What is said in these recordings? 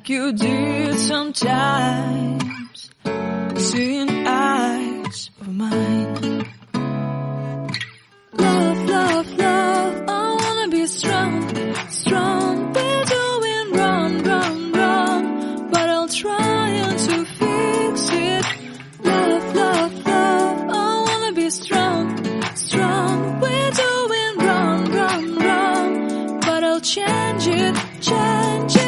like you did sometimes, seeing eyes of mine. Love, love, love, I wanna be strong, strong. We're doing wrong, wrong, wrong, but I'll try to fix it. Love, love, love, I wanna be strong, strong. We're doing wrong, wrong, wrong, but I'll change it, change it.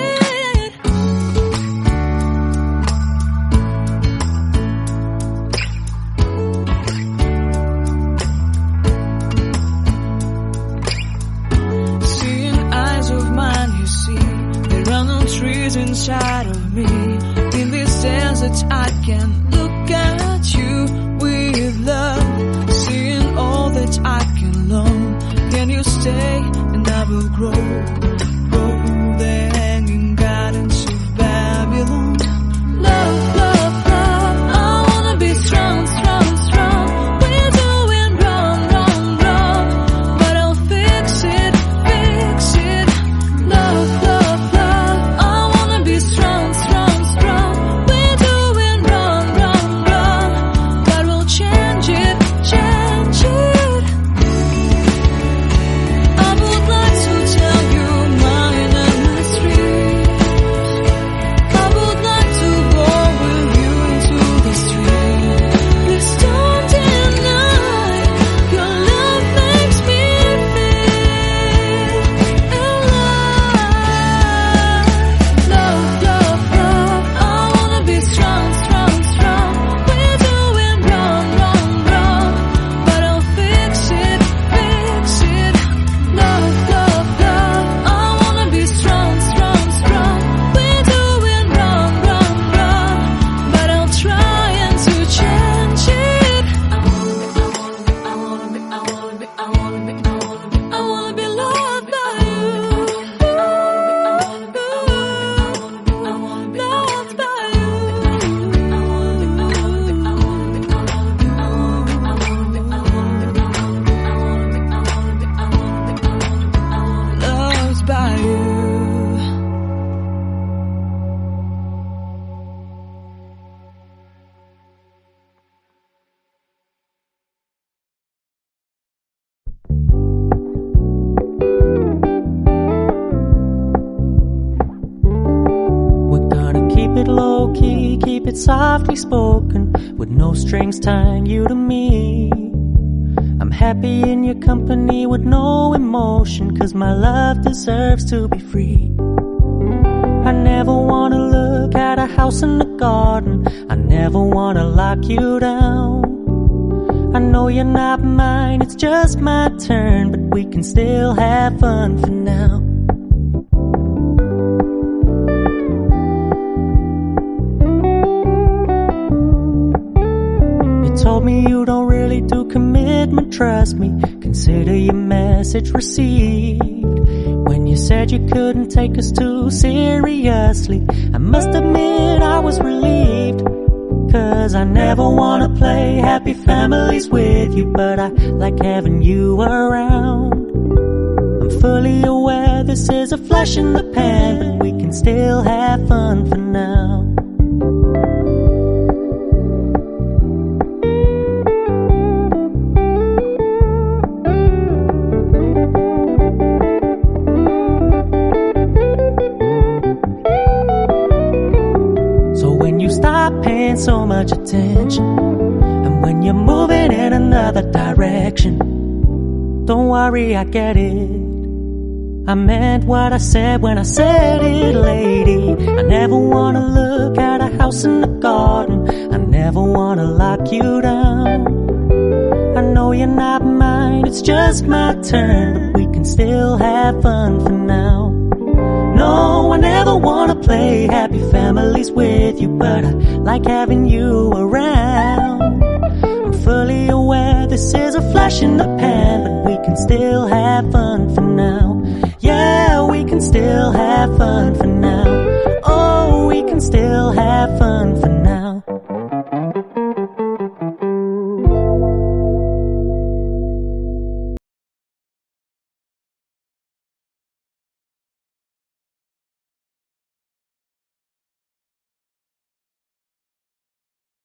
Trees inside of me, in this desert I can look at you with love, seeing all that I can learn. Can you stay and I will grow the hanging gardens of Babylon. Love, love, love, I wanna be strong, strong, strong. We're doing wrong, wrong, wrong, but I'll fix it, fix it. Love, love, love, strong, strong, strong. We're doing wrong, wrong, wrong, but we'll change it, change it. I would like to tell you mine and my street. I would like to go with you into the street. Please don't deny, your love makes me feel alive. Love, love, love, I wanna be strong, strong, strong. We're doing wrong, wrong, wrong, but I'll fix it, fix it. Love, love, love, I wanna be strong, strong, strong. We're doing wrong, wrong, wrong, but I'll try to change it. I wanna be loved by you. Loved by you. Loved by you. We're gonna keep it low key, keep it softly spoken, with no strings tying you to me. I'm happy in your company with no emotion, 'cause my love deserves to be free. I never wanna look at a house in the garden, I never wanna lock you down. I know you're not mine, it's just my turn, but we can still have fun for now. You told me you don't really do commitment, trust me, consider your message received. When you said you couldn't take us too seriously, I must admit I was relieved. 'Cause I never wanna play happy families with you, but I like having you around. I'm fully aware this is a flash in the pan, but we can still have fun for now. Stop paying so much attention, and when you're moving in another direction, don't worry, I get it. I meant what I said when I said it, lady. I never wanna look at a house in the garden, I never wanna lock you down. I know you're not mine, it's just my turn, but we can still have fun for now. No, I never wanna play happy families with you, but I like having you around. I'm fully aware this is a flash in the pan, but we can still have fun for now. Yeah, we can still have fun for now. Oh, we can still have fun for